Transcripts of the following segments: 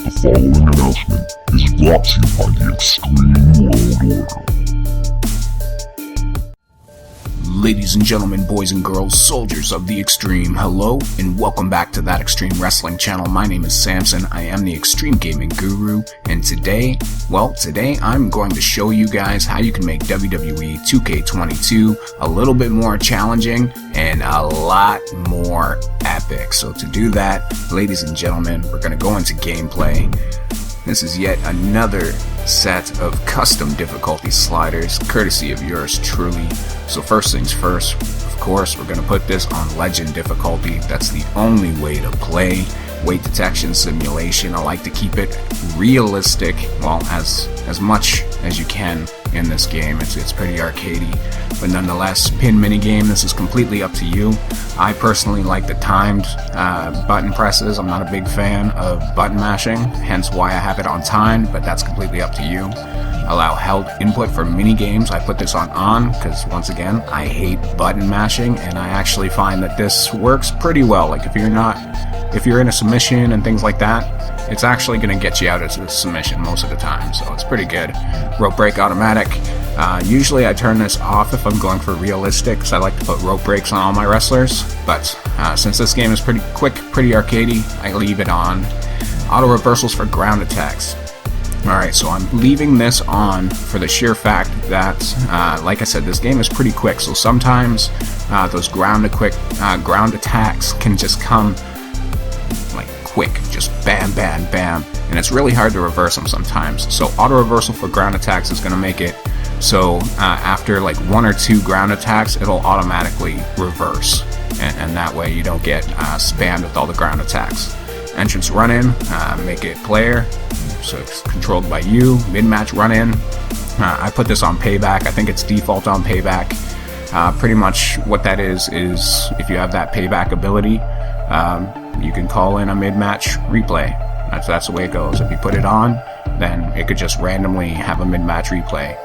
The following announcement is brought to you by the Xtreme World Order. Ladies and gentlemen, boys and girls, soldiers of the Xtreme, hello, and welcome back to That Xtreme Wrestling channel. My name is Samson, I am the Xtreme Gaming Guru, and today I'm going to show you guys how you can make WWE 2K22 a little bit more challenging and a lot more epic. So to do that, ladies and gentlemen, we're going to go into gameplay. This is yet another set of custom difficulty sliders, courtesy of yours truly. So first things first, of course, we're going to put this on Legend difficulty. That's the only way to play weight detection simulation. I like to keep it realistic, well, as much as you can in this game. It's pretty arcadey, but nonetheless, pin minigame, this is completely up to you. I personally like the timed button presses. I'm not a big fan of button mashing, hence why I have it on timed, but that's completely up to you. Allow held input for mini games. I put this on because once again, I hate button mashing, and I actually find that this works pretty well. Like if you're in a submission and things like that, it's actually going to get you out of the submission most of the time, so it's pretty good. Rope break automatic. Usually I turn this off if I'm going for realistic, because I like to put rope breaks on all my wrestlers, but since this game is pretty quick, pretty arcadey, I leave it on. Auto reversals for ground attacks. Alright, so I'm leaving this on for the sheer fact that, like I said, this game is pretty quick, so sometimes those ground attacks can just come like quick, just bam, bam, bam, and it's really hard to reverse them sometimes. So auto reversal for ground attacks is going to make it so after like one or two ground attacks, it'll automatically reverse, and that way you don't get spammed with all the ground attacks. Entrance run-in, make it player, so it's controlled by you. Mid-match run-in, I put this on payback. I think it's default on payback. Pretty much what that is if you have that payback ability, you can call in a mid-match replay. That's the way it goes. If you put it on, then it could just randomly have a mid-match replay.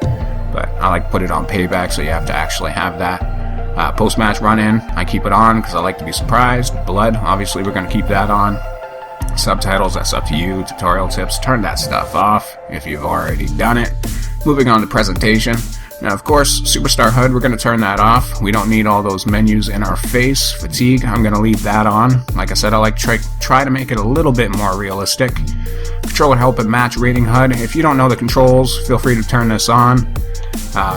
But I like to put it on payback, so you have to actually have that. Post-match run-in, I keep it on because I like to be surprised. Blood, obviously we're going to keep that on. Subtitles, that's up to you. Tutorial tips, turn that stuff off if you've already done it. Moving on to presentation. Now, of course, Superstar HUD, we're going to turn that off. We don't need all those menus in our face. Fatigue, I'm going to leave that on. Like I said, I like to try to make it a little bit more realistic. Control and help and match rating HUD. If you don't know the controls, feel free to turn this on.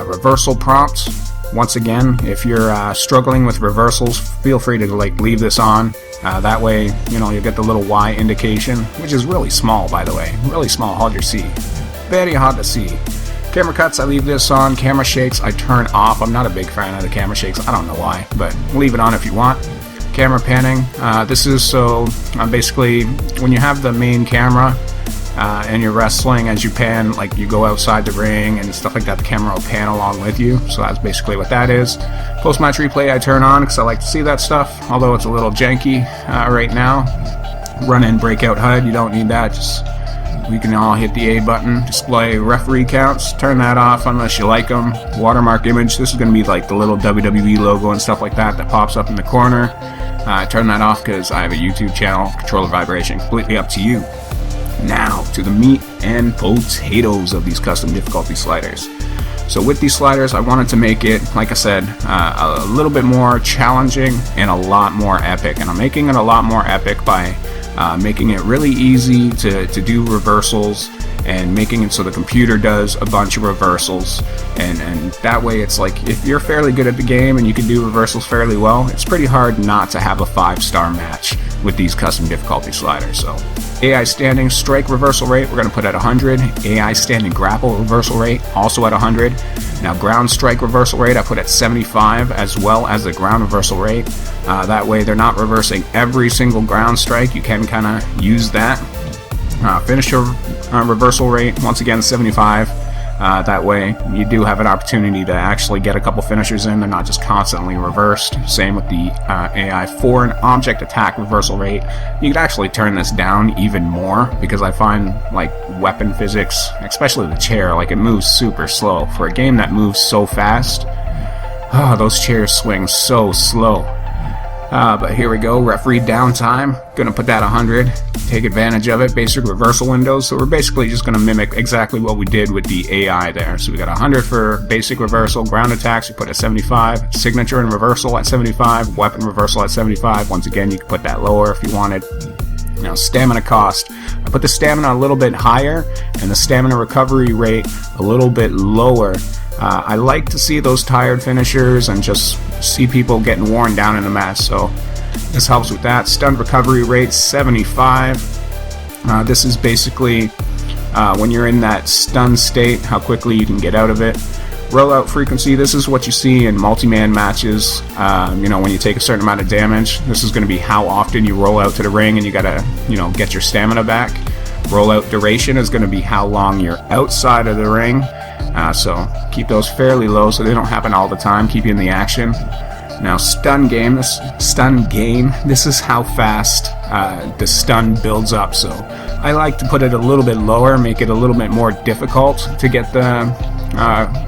Reversal prompts. Once again, if you're struggling with reversals, feel free to leave this on. That way, you get the little Y indication, which is really small, by the way. Really small, hard to see. Very hard to see. Camera cuts, I leave this on. Camera shakes, I turn off. I'm not a big fan of the camera shakes. I don't know why, but leave it on if you want. Camera panning. This is so basically when you have the main camera and you're wrestling, as you pan, like you go outside the ring and stuff like that, the camera will pan along with you. So that's basically what that is. Post-match replay I turn on because I like to see that stuff, although it's a little janky right now. Run-in breakout HUD, you don't need that. We can all hit the A button. Display referee counts, turn that off unless you like them. Watermark image, this is going to be like the little WWE logo and stuff like that pops up in the corner. Turn that off because I have a YouTube channel. Controller vibration, completely up to you. Now to the meat and potatoes of these custom difficulty sliders. So with these sliders, I wanted to make it, like I said, a little bit more challenging and a lot more epic. And I'm making it a lot more epic by making it really easy to do reversals, and making it so the computer does a bunch of reversals, and that way it's like if you're fairly good at the game and you can do reversals fairly well, it's pretty hard not to have a 5-star match with these custom difficulty sliders. So AI standing strike reversal rate, we're going to put at 100. AI standing grapple reversal rate, also at 100. Now ground strike reversal rate, I put at 75, as well as the ground reversal rate. That way they're not reversing every single ground strike. You can kind of use that. Finisher reversal rate, once again 75. That way you do have an opportunity to actually get a couple finishers in. They're not just constantly reversed. Same with the AI foreign object attack reversal rate. You could actually turn this down even more, because I find like weapon physics, especially the chair, like it moves super slow. For a game that moves so fast, those chairs swing so slow. But here we go, referee downtime. Gonna put that 100, take advantage of it. Basic reversal windows, so we're basically just gonna mimic exactly what we did with the AI there. So we got 100 for basic reversal, ground attacks we put at 75, signature and reversal at 75, weapon reversal at 75. Once again, you can put that lower if you wanted. Now, stamina cost. I put the stamina a little bit higher and the stamina recovery rate a little bit lower. I like to see those tired finishers and just see people getting worn down in the match, so this helps with that. Stun recovery rate 75. This is basically when you're in that stun state, how quickly you can get out of it. Rollout frequency, this is what you see in multi-man matches. When you take a certain amount of damage, this is going to be how often you roll out to the ring and you gotta, get your stamina back. Rollout duration is going to be how long you're outside of the ring. So keep those fairly low so they don't happen all the time, keep you in the action. Now, stun gain, this is how fast the stun builds up. So I like to put it a little bit lower, make it a little bit more difficult to get the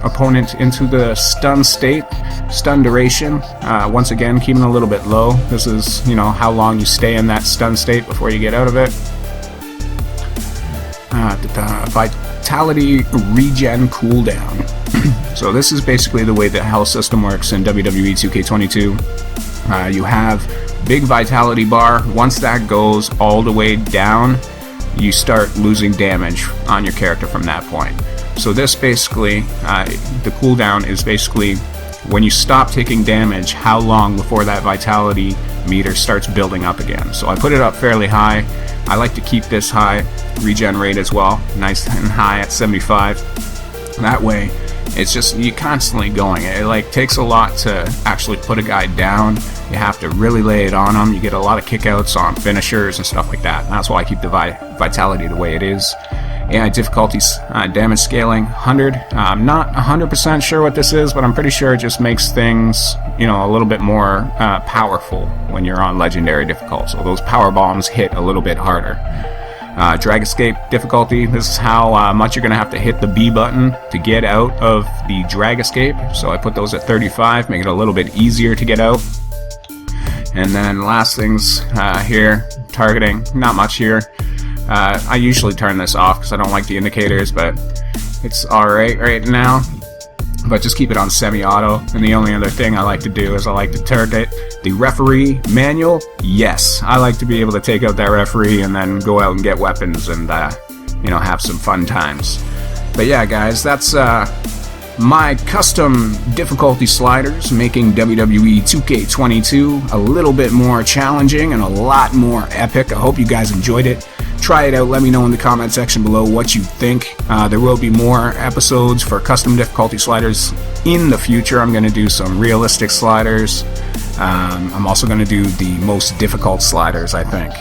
opponent into the stun state. Stun duration, once again, keeping it a little bit low. This is, how long you stay in that stun state before you get out of it. Fatality Regen Cooldown. So this is basically the way the health system works in WWE 2K22. You have big vitality bar. Once that goes all the way down, you start losing damage on your character from that point. So this basically, the cooldown is basically when you stop taking damage, how long before that vitality meter starts building up again. So I put it up fairly high. I like to keep this high. Regen rate as well, nice and high at 75. That way, it's just you constantly going. It takes a lot to actually put a guy down. You have to really lay it on him. You get a lot of kickouts on finishers and stuff like that. And that's why I keep the vitality the way it is. AI difficulties, damage scaling 100. I'm not 100% sure what this is, but I'm pretty sure it just makes things, a little bit more powerful when you're on legendary difficult. So those power bombs hit a little bit harder. Drag escape difficulty, this is how much you're going to have to hit the B button to get out of the drag escape. So I put those at 35, make it a little bit easier to get out. And then last things here, targeting, not much here. I usually turn this off because I don't like the indicators, but it's alright right now. But just keep it on semi-auto. And the only other thing I like to do is I like to target the referee manual. Yes, I like to be able to take out that referee and then go out and get weapons and have some fun times. But yeah, guys, that's my custom difficulty sliders, making WWE 2K22 a little bit more challenging and a lot more epic. I hope you guys enjoyed it. Try it out, let me know in the comment section below what you think. There will be more episodes for custom difficulty sliders in the future. I'm going to do some realistic sliders. I'm also going to do the most difficult sliders, I think.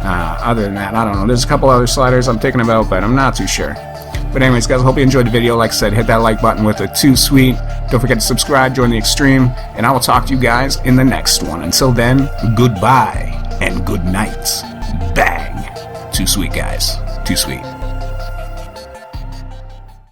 Other than that, I don't know. There's a couple other sliders I'm thinking about, but I'm not too sure. But anyways, guys, I hope you enjoyed the video. Like I said, hit that like button with a too sweet. Don't forget to subscribe, join the Xtreme, and I will talk to you guys in the next one. Until then, goodbye and good night. Bang. Too sweet, guys. Too sweet.